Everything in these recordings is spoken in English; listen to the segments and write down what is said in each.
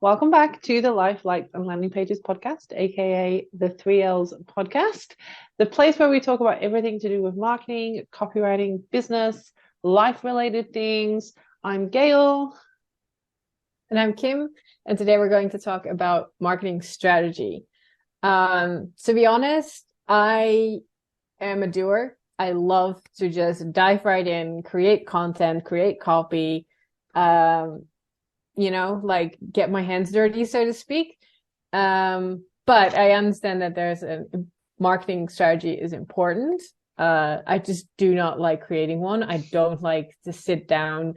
Welcome back to the Life, Likes, and Landing Pages podcast, aka the 3Ls podcast, the place where we talk about everything to do with marketing, copywriting, business, life-related things. I'm Gayle. And I'm Kim, and today we're going to talk about marketing strategy. To be honest, I am a doer. I love to just dive right in, create content, create copy, like get my hands dirty, so to speak. But I understand that there's a marketing strategy is important. I just do not like creating one. I don't like to sit down.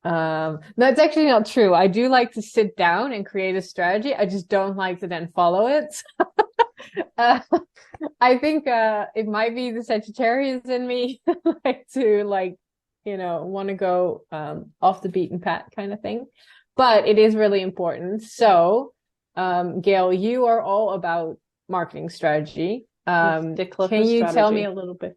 That's actually not true. I do like to sit down and create a strategy. I just don't like to then follow it. uh, I think it might be the Sagittarius in me, like to want to go off the beaten path kind of thing. But it is really important. So, Gayle, you are all about marketing strategy. Can you tell me a little bit?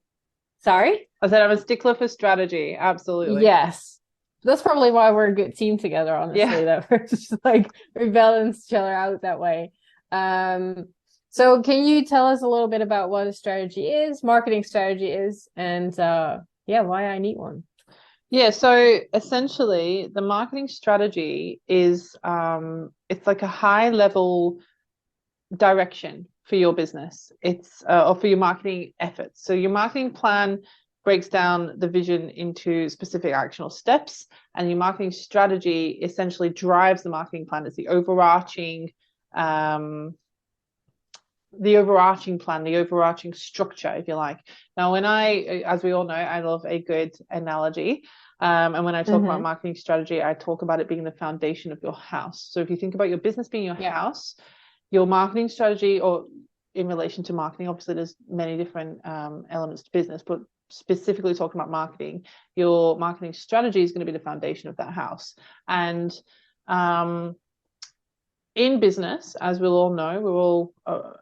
Sorry? I said I'm a stickler for strategy. Absolutely. Yes. That's probably why we're a good team together, honestly, that we're just like we balance each other out that way. So can you tell us a little bit about what a strategy is, marketing strategy is, and why I need one? Yeah, so essentially the marketing strategy is it's like a high level direction for your business. It's or for your marketing efforts. So your marketing plan breaks down the vision into specific actionable steps, and your marketing strategy essentially drives the marketing plan. It's the overarching plan, the overarching structure, if you like. Now, as we all know, I love a good analogy. And when I talk about marketing strategy, I talk about it being the foundation of your house. So if you think about your business being your house, your marketing strategy, or in relation to marketing, obviously there's many different elements to business, but specifically talking about marketing, your marketing strategy is going to be the foundation of that house. And in business, as we'll all know,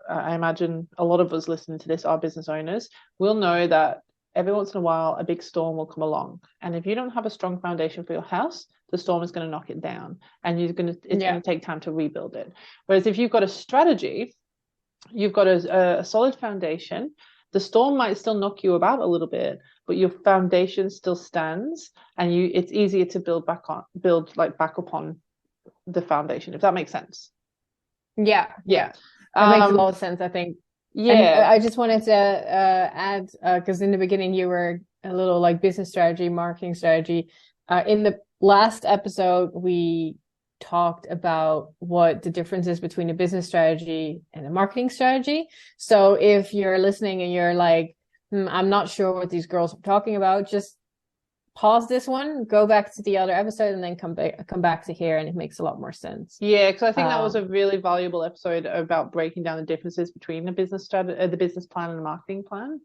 I imagine a lot of us listening to this are business owners. We'll know that every once in a while, a big storm will come along. And if you don't have a strong foundation for your house, the storm is going to knock it down, and it's going to take time to rebuild it. Whereas if you've got a strategy, you've got a solid foundation, the storm might still knock you about a little bit, but your foundation still stands, and it's easier to build back upon the foundation, if that makes sense. Yeah. That makes a lot of sense, I think. And I just wanted to add, because in the beginning you were a little like business strategy, marketing strategy. In the last episode, we talked about what the difference is between a business strategy and a marketing strategy. So if you're listening and you're like, I'm not sure what these girls are talking about, just pause this one, go back to the other episode, and then come back to here, and it makes a lot more sense. Yeah, because I think that was a really valuable episode about breaking down the differences between the business plan and the marketing plan.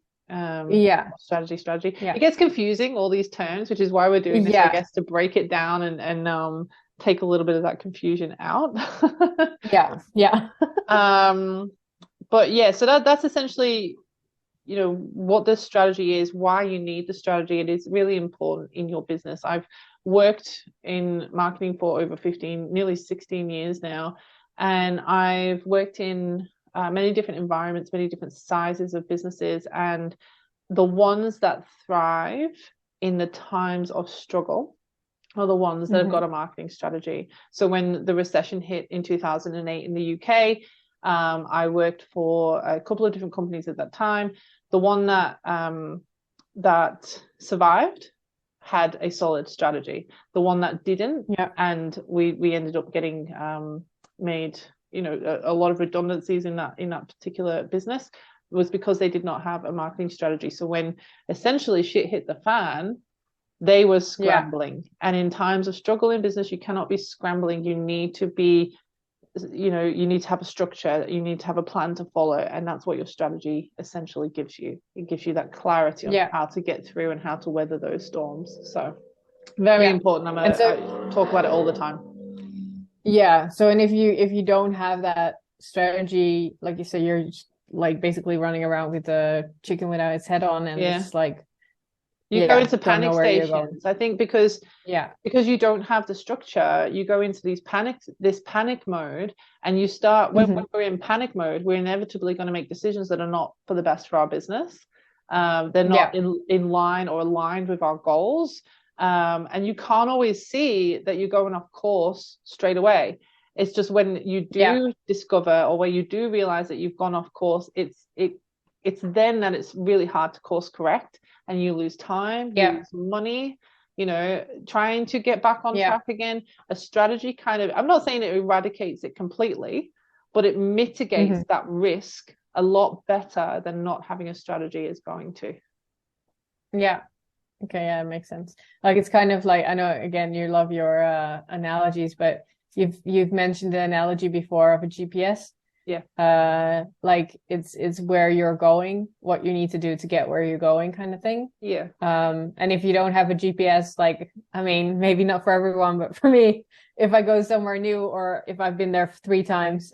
Strategy. Yeah. It gets confusing, all these terms, which is why we're doing this, I guess, to break it down and take a little bit of that confusion out. But yeah, so that's essentially what this strategy is, why you need the strategy. It is really important in your business. I've worked in marketing for over 15, nearly 16 years now, and I've worked in many different environments, many different sizes of businesses, and the ones that thrive in the times of struggle are the ones that have got a marketing strategy. So when the recession hit in 2008 in the UK, I worked for a couple of different companies at that time. The one that survived had a solid strategy. The one that didn't, and we ended up getting made a lot of redundancies in that particular business, was because they did not have a marketing strategy. So when essentially shit hit the fan, they were scrambling. And in times of struggle in business, you cannot be scrambling. You need to be you need to have a structure, you need to have a plan to follow, and that's what your strategy essentially gives you. It gives you that clarity on how to get through and how to weather those storms. So very important. I talk about it all the time. And if you don't have that strategy, like you say, you're like basically running around with the chicken without its head on, and it's like You go into don't know panic where you're going. stations. I think because Yeah. you don't have the structure, you go into this panic mode, and you start when Hmm. we're in panic mode, we're inevitably going to make decisions that are not for the best for our business. They're not Yeah. in line or aligned with our goals. And you can't always see that you're going off course straight away. It's just when you Yeah. do discover, or when you do realize that you've gone off course, it's then that it's really hard to course correct, and you lose time, you Yeah. lose money, trying to get back on Yeah. track again. A strategy kind of, I'm not saying it eradicates it completely, but it mitigates Hmm. that risk a lot better than not having a strategy is going to. Yeah. Okay, yeah, it makes sense. Like it's kind of like I know again you love your analogies, but you've mentioned the analogy before of a GPS. Yeah. Like it's where you're going, what you need to do to get where you're going kind of thing. Yeah. And if you don't have a GPS, like I mean, maybe not for everyone, but for me, if I go somewhere new or if I've been there 3 times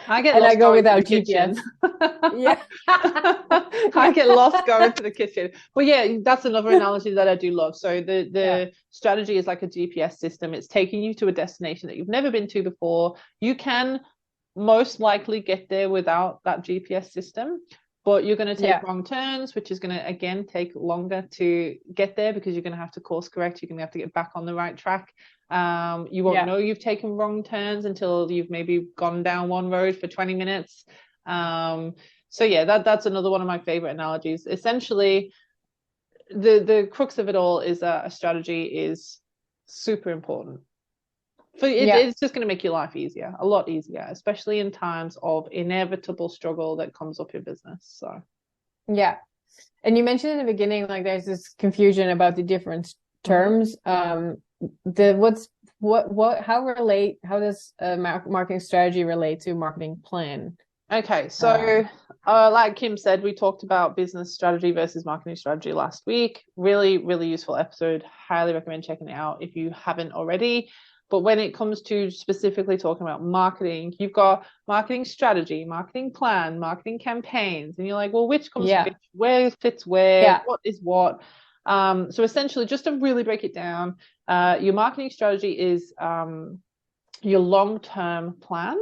I get and I lost go going to the without kitchen. GPS. Yeah. I Yeah. get lost going to the kitchen. But yeah, that's another analogy that I do love. So the Yeah. strategy is like a GPS system. It's taking you to a destination that you've never been to before. You can most likely get there without that GPS system, but you're going to take Yeah. wrong turns, which is going to again take longer to get there because you're going to have to course correct. You're going to have to get back on the right track. You won't Yeah. know you've taken wrong turns until you've maybe gone down one road for 20 minutes. So yeah, that's another one of my favorite analogies. Essentially, the crux of it all is that a strategy is super important. Yeah. It's just going to make your life easier, a lot easier, especially in times of inevitable struggle that comes up in business. So Yeah. And you mentioned in the beginning, like there's this confusion about the different terms. How does a marketing strategy relate to marketing plan? Okay, so like Kim said, we talked about business strategy versus marketing strategy last week. Really, really useful episode. Highly recommend checking it out if you haven't already. But when it comes to specifically talking about marketing, you've got marketing strategy, marketing plan, marketing campaigns, and you're like, well, which comes Yeah. which? Where fits where? Yeah. What is what? So essentially, just to really break it down, your marketing strategy is your long-term plan.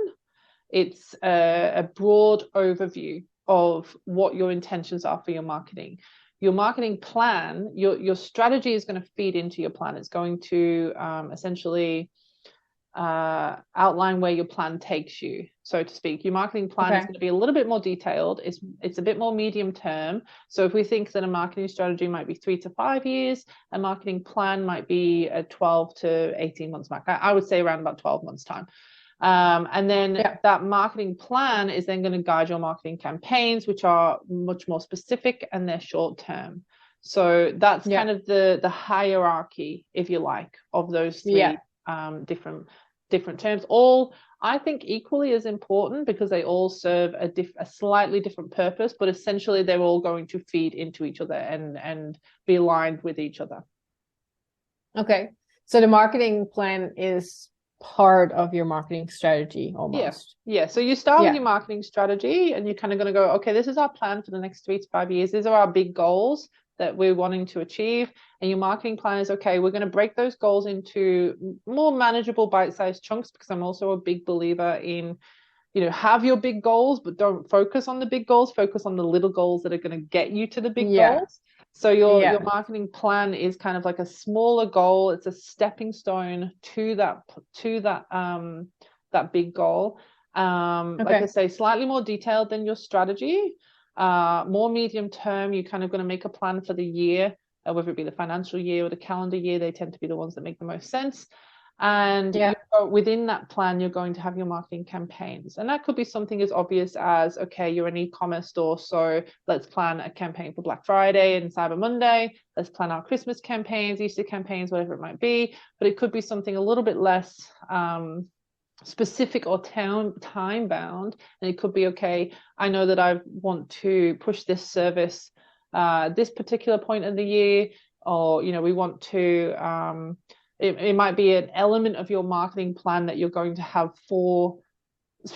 It's a broad overview of what your intentions are for your marketing. Your marketing plan, your strategy is going to feed into your plan. It's going to essentially outline where your plan takes you, so to speak. Your marketing plan is Okay. going to be a little bit more detailed. It's a bit more medium term. So if we think that a marketing strategy might be 3 to 5 years, a marketing plan might be a 12 to 18 months max. I would say around about 12 months time. And then that marketing plan is then going to guide your marketing campaigns, which are much more specific and they're short term. So that's kind of the hierarchy, if you like, of those three different terms. All I think equally as important because they all serve a slightly different purpose, but essentially they're all going to feed into each other and be aligned with each other. Okay. So the marketing plan is part of your marketing strategy almost. Yeah. So you start with your marketing strategy and you're kind of going to go, okay, this is our plan for the next 3 to 5 years. These are our big goals that we're wanting to achieve. And your marketing plan is, okay, we're going to break those goals into more manageable bite-sized chunks, because I'm also a big believer in, have your big goals, but don't focus on the big goals. Focus on the little goals that are going to get you to the big goals. So your marketing plan is kind of like a smaller goal. It's a stepping stone to that big goal. Like I say, slightly more detailed than your strategy. More medium term. You're kind of going to make a plan for the year, whether it be the financial year or the calendar year. They tend to be the ones that make the most sense. And within that plan, you're going to have your marketing campaigns. And that could be something as obvious as, okay, you're an e-commerce store, so let's plan a campaign for Black Friday and Cyber Monday. Let's plan our Christmas campaigns, Easter campaigns, whatever it might be. But it could be something a little bit less specific or time bound. And it could be, okay, I know that I want to push this service this particular point of the year, or, we want to... It might be an element of your marketing plan that you're going to have for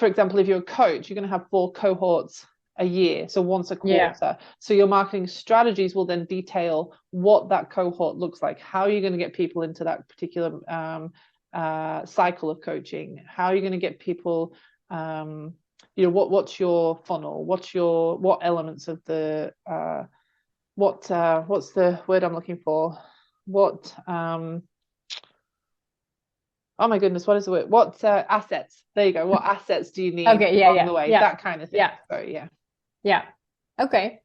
example, if you're a coach, you're going to have 4 cohorts a year, so once a Yeah. quarter. So your marketing strategies will then detail what that cohort looks like. How are you going to get people into that particular cycle of coaching? How are you going to get people, what's your funnel? What elements of the what's the word I'm looking for? What oh my goodness, what is the word? What assets? There you go. What assets do you need Okay. Yeah. along Yeah. the way? Yeah. That kind of thing. Yeah. So yeah. Yeah. Okay.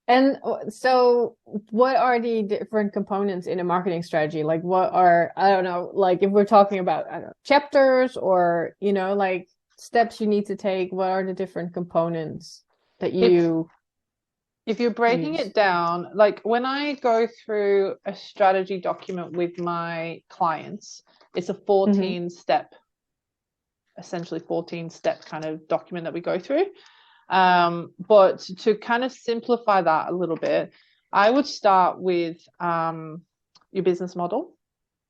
And so what are the different components in a marketing strategy? Like what are, I don't know, like if we're talking about, I don't know, chapters or, like steps you need to take, what are the different components that you If you're breaking use? it down, like when I go through a strategy document with my clients, it's a 14 step, essentially 14 step kind of document that we go through. But to kind of simplify that a little bit, I would start with your business model.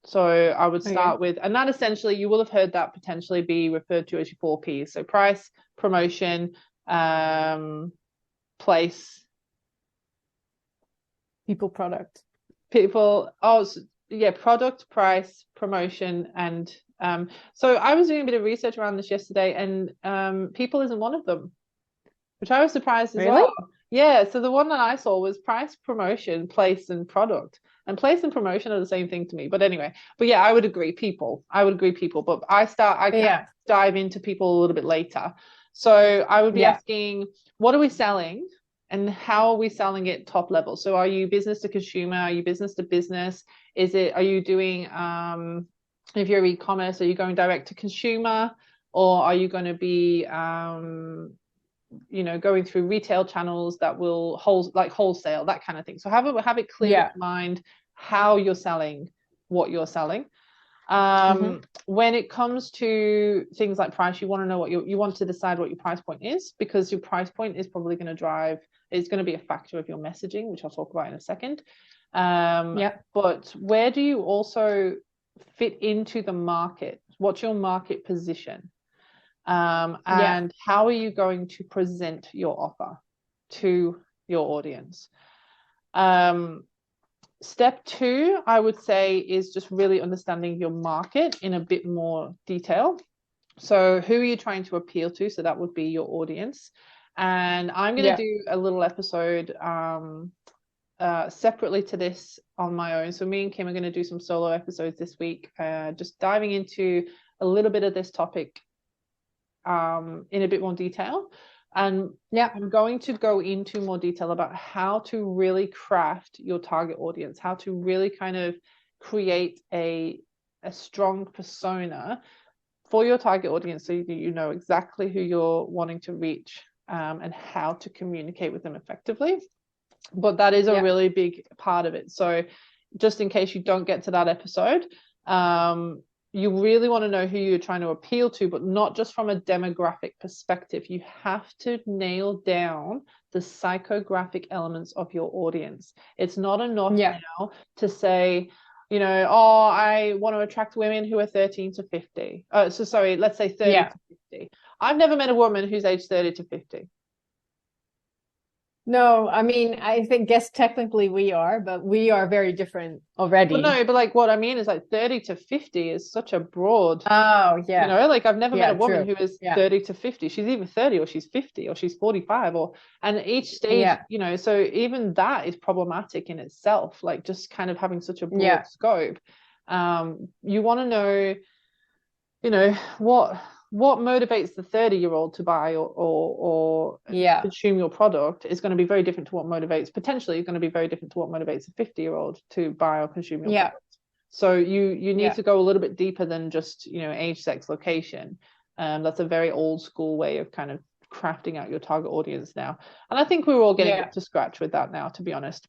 So I would start with, and that essentially you will have heard that potentially be referred to as your 4Ps. So price, promotion, place, Product. Product, price, promotion, and so I was doing a bit of research around this yesterday, and people isn't one of them, which I was surprised as well. Yeah, so the one that I saw was price, promotion, place, and product. And place and promotion are the same thing to me. But anyway, yeah, I would agree people. But I can dive into people a little bit later. So I would be asking, what are we selling? And how are we selling it top level? So are you business to consumer? Are you business to business? Are you doing, if you're e-commerce, are you going direct to consumer? Or are you going to be, going through retail channels that will wholesale, that kind of thing. So have it clear in mind how you're selling what you're selling. When it comes to things like price, you want to know what you want to decide what your price point is, because your price point is probably going to it's going to be a factor of your messaging, which I'll talk about in a second. But where do you also fit into the market? What's your market position? And how are you going to present your offer to your audience? Step 2, I would say, is just really understanding your market in a bit more detail. So who are you trying to appeal to? So that would be your audience. And I'm going to do a little episode separately to this on my own. So me and Kim are going to do some solo episodes this week, just diving into a little bit of this topic in a bit more detail. And I'm going to go into more detail about how to really craft your target audience, how to really kind of create a strong persona for your target audience, so you know exactly who you're wanting to reach, and how to communicate with them effectively. But that is a really big part of it. So just in case you don't get to that episode, you really want to know who you're trying to appeal to, but not just from a demographic perspective. You have to nail down the psychographic elements of your audience. It's not enough now to say, I want to attract women who are 13 to 50. Let's say 30 to 50. I've never met a woman who's aged 30 to 50. No, I mean, guess technically we are, but we are very different already. Well, no, but like what I mean is like 30 to 50 is such a broad. Oh, yeah. Like I've never met a woman who is 30 to 50. She's either 30 or she's 50 or she's 45 and each stage, so even that is problematic in itself, like just kind of having such a broad scope. You want to know, what motivates the 30-year-old to buy or consume your product is going to be very different to what motivates a 50-year-old to buy or consume your product. So you need to go a little bit deeper than just, age, sex, location. That's a very old school way of kind of crafting out your target audience now. And I think we're all getting up to scratch with that now, to be honest.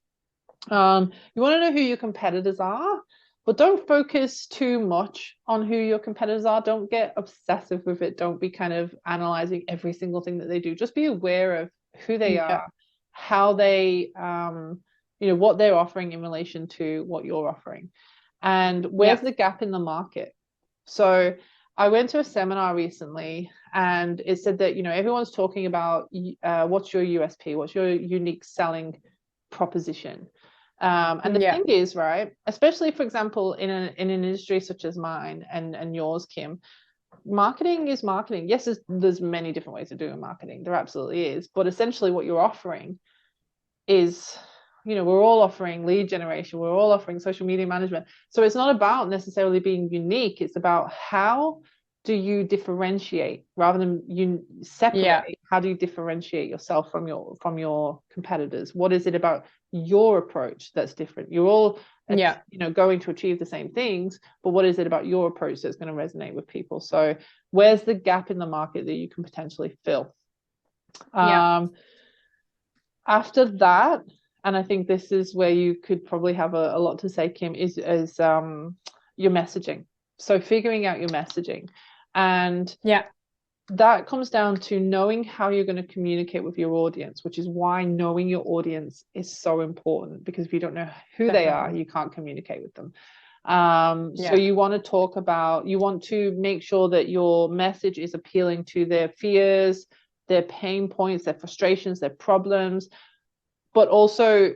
You want to know who your competitors are, but don't focus too much on who your competitors are. Don't get obsessive with it. Don't be kind of analyzing every single thing that they do. Just be aware of who they are, how they, what they're offering in relation to what you're offering, and where's the gap in the market. So I went to a seminar recently, and it said that, everyone's talking about what's your USP, what's your unique selling proposition. And the thing is, right, especially, for example, in an industry such as mine and yours, Kim, marketing is marketing. Yes, there's many different ways of doing marketing. There absolutely is. But essentially what you're offering is, we're all offering lead generation. We're all offering social media management. So it's not about necessarily being unique. It's about how do you differentiate rather than you separate. Yeah. How do you differentiate yourself from your competitors? What is it about your approach that's different? You're all going to achieve the same things, but what is it about your approach that's going to resonate with people? So where's the gap in the market that you can potentially fill? After that, and I think this is where you could probably have a lot to say, Kim, is your messaging. So figuring out your messaging, and that comes down to knowing how you're going to communicate with your audience, which is why knowing your audience is so important, because if you don't know who they are, you can't communicate with them. So you want to make sure that your message is appealing to their fears, their pain points, their frustrations, their problems, but also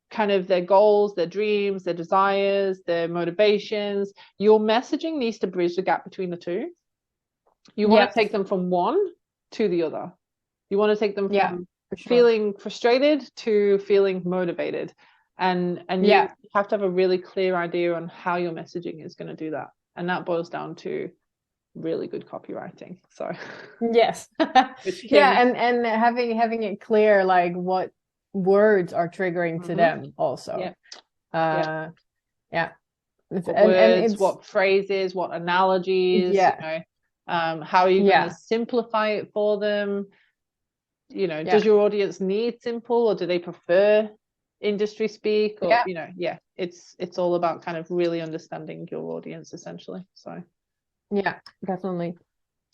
kind of their goals, their dreams, their desires, their motivations. Your messaging needs to bridge the gap between the two. You want to take them from one to the other. You want to take them from feeling frustrated to feeling motivated. And you have to have a really clear idea on how your messaging is going to do that. And that boils down to really good copywriting. So yes. And having it clear, like what words are triggering to them also. What words, what phrases, what analogies, how are you going to simplify it for them? Does your audience need simple, or do they prefer industry speak? Or it's all about kind of really understanding your audience, essentially. So definitely.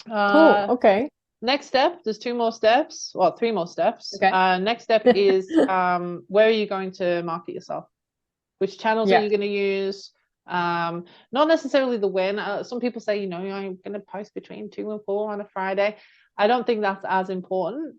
Cool. Okay. Next step, there's 2 more steps, well, 3 more steps. Okay. Next step is where are you going to market yourself? Which channels are you going to use? Not necessarily the when. Some people say, I'm going to post between 2 and 4 on a Friday. I don't think that's as important,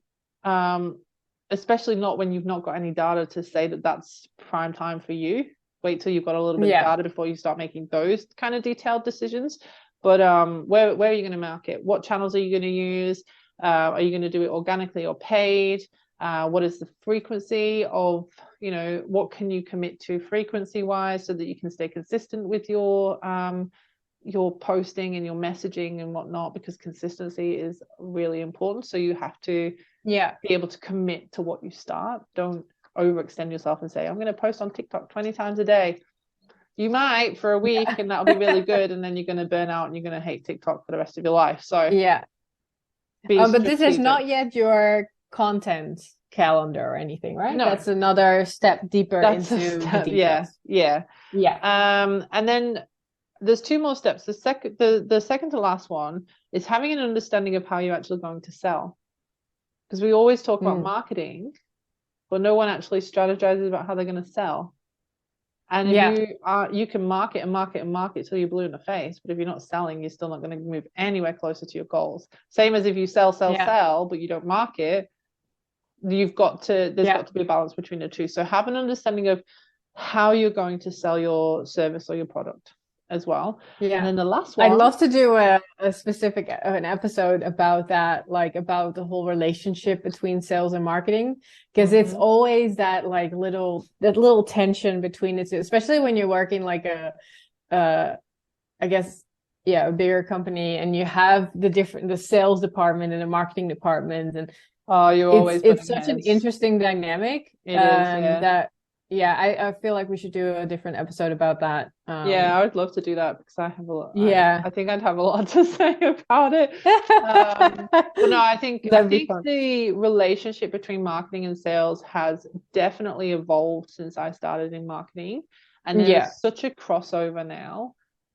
especially not when you've not got any data to say that that's prime time for you. Wait till you've got a little bit of data before you start making those kind of detailed decisions. But where are you going to market? What channels are you going to use? Are you going to do it organically or paid? What is the frequency of, what can you commit to frequency wise so that you can stay consistent with your posting and your messaging and whatnot, because consistency is really important. So you have to be able to commit to what you start. Don't overextend yourself and say, I'm going to post on TikTok 20 times a day. You might for a week and that'll be really good, and then you're going to burn out and you're going to hate TikTok for the rest of your life. So but this is not yet your content calendar or anything, right? No, that's another step deeper into the details. And then there's 2 more steps. The second to last one is having an understanding of how you're actually going to sell, because we always talk about marketing, but no one actually strategizes about how they're going to sell. And if you can market and market and market till you're blue in the face, but if you're not selling, you're still not going to move anywhere closer to your goals. Same as if you sell, but you don't market, there's got to be a balance between the two. So have an understanding of how you're going to sell your service or your product as well. And then the last one, I'd love to do a specific an episode about that, like about the whole relationship between sales and marketing, because it's always that little tension between the two, especially when you're working like a bigger company and you have the sales department and the marketing department, and it's such an interesting dynamic. I feel like we should do a different episode about that. I would love to do that, because I have a lot. I think I'd have a lot to say about it. But no, I think the relationship between marketing and sales has definitely evolved since I started in marketing, and there's such a crossover now.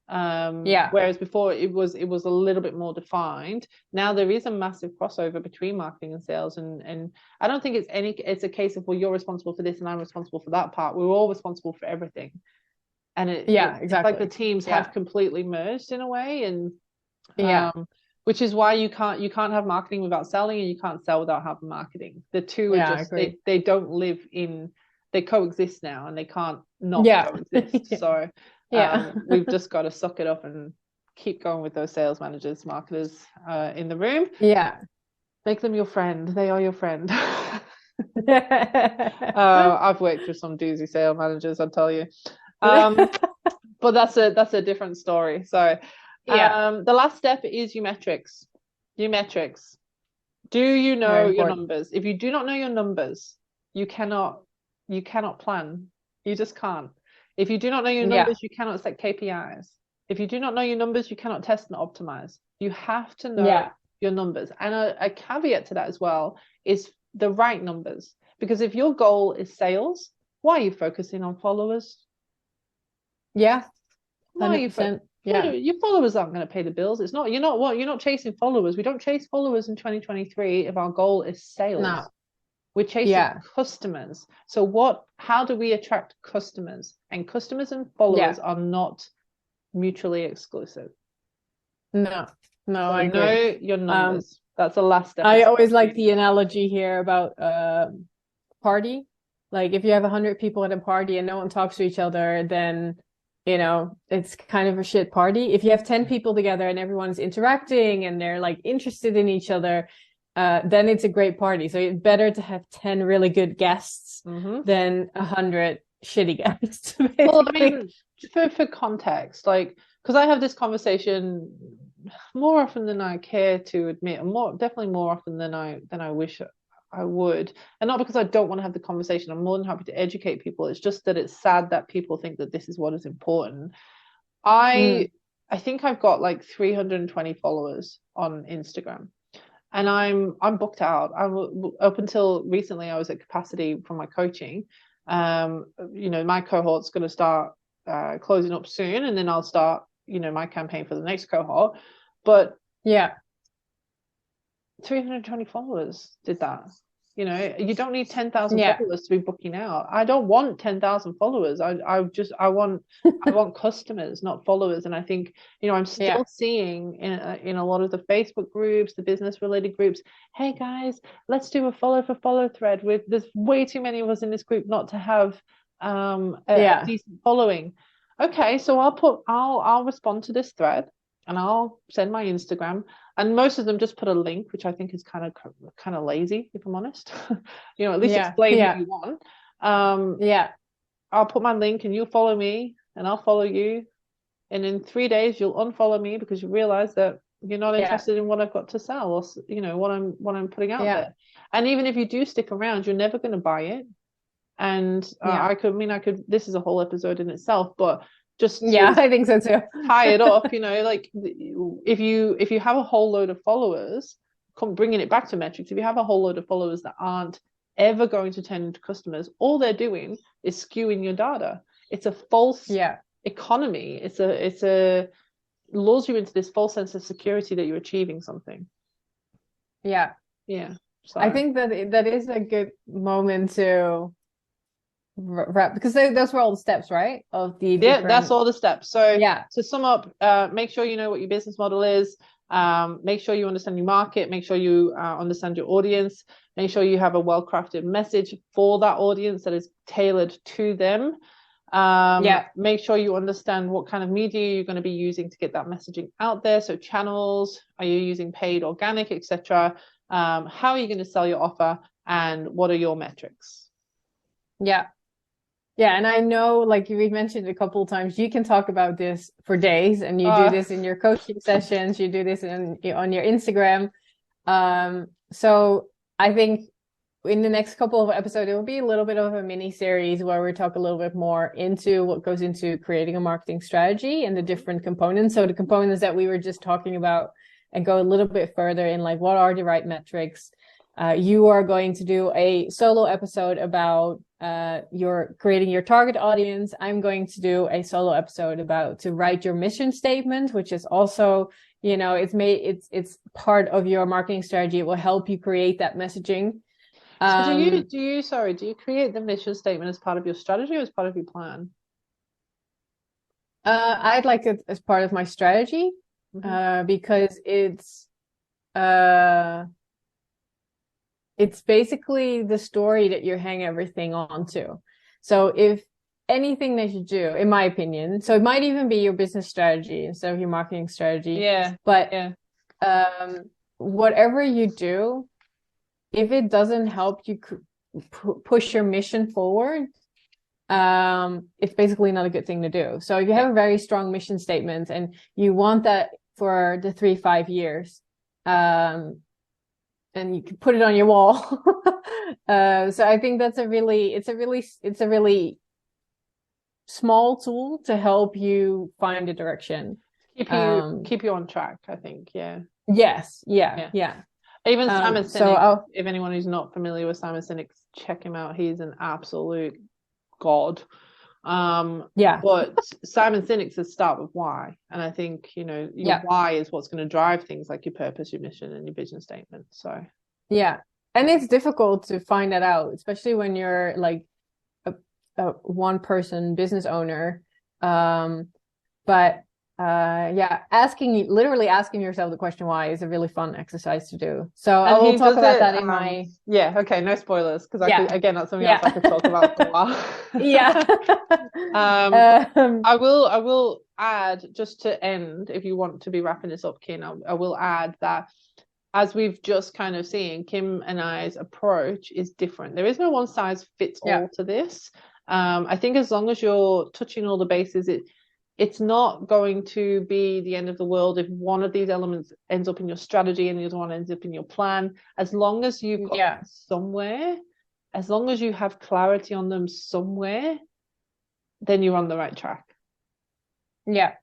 Whereas before it was a little bit more defined. Now there is a massive crossover between marketing and sales, and I don't think it's a case of, well, you're responsible for this and I'm responsible for that part. We're all responsible for everything, and exactly. It's like the teams have completely merged in a way, and Yeah. Which is why you can't have marketing without selling, and you can't sell without having marketing. The two are Yeah, I just agree. they don't live in, they coexist now, and they can't not Yeah. coexist. So Yeah. we've just got to suck it up and keep going with those sales managers, marketers in the room. Yeah. Make them your friend. They are your friend. I've worked with some doozy sales managers, I'll tell you. But that's a different story. So Yeah. the last step is your metrics. Your metrics. Do you Very know your important. numbers? If you do not know your numbers, you cannot plan. You just can't. If you do not know your Yeah. numbers, you cannot set KPIs. If you do not know your numbers, you cannot test and optimize. You have to know Yeah. your numbers. And a caveat to that as well is the right numbers. Because if your goal is sales, why are you focusing on followers? Yeah. Why are you 100%. Yeah. your followers aren't going to pay the bills. You're not chasing followers. We don't chase followers in 2023 if our goal is sales. No. We're chasing Yeah. customers. So how do we attract customers? And customers and Yeah. followers are not mutually exclusive. No. No, So I know agree. your numbers. That's the last step. I always like the analogy here about party. Like if you have 100 people at a party and no one talks to each other, then it's kind of a shit party. If you have 10 people together and everyone's interacting and they're like interested in each other, then it's a great party. So it's better to have 10 really good guests than 100 shitty guests. Well, I mean, for context, like, because I have this conversation more often than I care to admit, and definitely more often than I wish I would. And not because I don't want to have the conversation. I'm more than happy to educate people. It's just that it's sad that people think that this is what is important. I think I've got like 320 followers on Instagram. And I'm booked out. Up until recently, I was at capacity for my coaching. My cohort's going to start closing up soon, and then I'll start, my campaign for the next cohort. But yeah, 320 followers did that. You don't need 10,000 Yeah. followers to be booking out. I don't want 10,000 followers. I want customers, not followers. And I think, I'm still seeing in a lot of the Facebook groups, the business related groups, hey guys, let's do a follow for follow thread. There's way too many of us in this group not to have a decent following. Okay, so I'll respond to this thread and I'll send my Instagram. And most of them just put a link, which I think is kind of lazy, if I'm honest. At least explain what you want. I'll put my link and you'll follow me and I'll follow you. And in 3 days you'll unfollow me because you realize that you're not interested in what I've got to sell, or what I'm putting out there. And even if you do stick around, you're never going to buy it. And I could this is a whole episode in itself, but just I think so too. tie it up, like if you have a whole load of followers, bringing it back to metrics, if you have a whole load of followers that aren't ever going to turn into customers, all they're doing is skewing your data. It's a false economy. It's a lures you into this false sense of security that you're achieving something. So I think that is a good moment to wrap, because those were all the steps, right? Of the that's all the steps. So to sum up, make sure you know what your business model is. Make sure you understand your market. Make sure you understand your audience. Make sure you have a well-crafted message for that audience that is tailored to them. Make sure you understand what kind of media you're going to be using to get that messaging out there. So channels, are you using paid, organic, etc.? How are you going to sell your offer, and what are your metrics? And I know, like we've mentioned a couple of times, you can talk about this for days, and you do this in your coaching sessions, you do this on your Instagram. So I think in the next couple of episodes, it will be a little bit of a mini series where we talk a little bit more into what goes into creating a marketing strategy and the different components. So the components that we were just talking about, and go a little bit further in, like, what are the right metrics? You are going to do a solo episode about your creating your target audience. I'm going to do a solo episode about to write your mission statement, which is also, it's part of your marketing strategy. It will help you create that messaging. So do you create the mission statement as part of your strategy or as part of your plan? I'd like it as part of my strategy. because it's basically the story that you hang everything onto. So if anything that you do, in my opinion, so it might even be your business strategy instead of your marketing strategy. Yeah. But Yeah. Whatever you do, if it doesn't help you push your mission forward, it's basically not a good thing to do. So if you have a very strong mission statement and you want that for the 3-5 years, and you can put it on your wall. So I think it's a really small tool to help you find a direction. Keep you on track, I think. Yeah. Yes. Yeah. Even Simon Sinek, if anyone who's not familiar with Simon Sinek, check him out. He's an absolute god. But Simon Sinek says start with why. And I think, your why is what's going to drive things like your purpose, your mission, and your vision statement. So and it's difficult to find that out, especially when you're like a one-person business owner. But literally asking yourself the question why is a really fun exercise to do. So I will talk about that in my... Yeah, okay, no spoilers, because again, that's something else I could talk about for a while. I will add, just to end, if you want to be wrapping this up, Kim, I will add that as we've just kind of seen, Kim and I's approach is different. There is no one size fits all to this. I think as long as you're touching all the bases, it's not going to be the end of the world if one of these elements ends up in your strategy and the other one ends up in your plan. As long as you've got somewhere, as long as you have clarity on them somewhere, then you're on the right track. Yeah,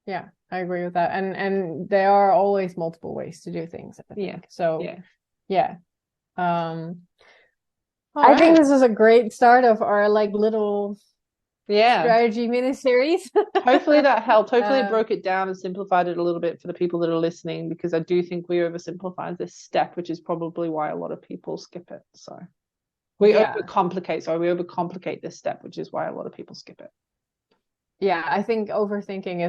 I agree with that. And there are always multiple ways to do things, I think. So I think this is a great start of our little strategy mini-series. Hopefully that helped. Hopefully it broke it down and simplified it a little bit for the people that are listening, because I do think we oversimplified this step, which is probably why a lot of people skip it. So we overcomplicate this step, which is why a lot of people skip it. I think overthinking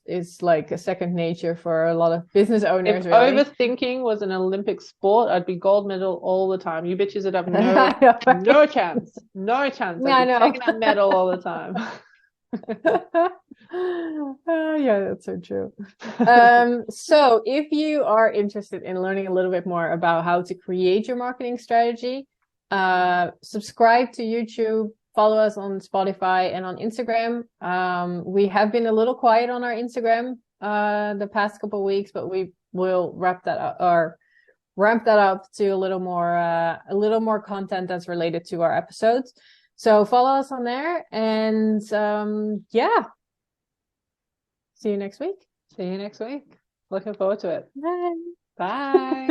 is like a second nature for a lot of business owners. If overthinking was an Olympic sport, I'd be gold medal all the time. You bitches would have no chance. No chance. I'd be taking that medal all the time. That's so true. So if you are interested in learning a little bit more about how to create your marketing strategy, subscribe to YouTube. Follow us on Spotify and on Instagram. We have been a little quiet on our Instagram the past couple of weeks, but we will ramp that up to a little more content that's related to our episodes. So follow us on there, and see you next week. Looking forward to it. Bye. Bye.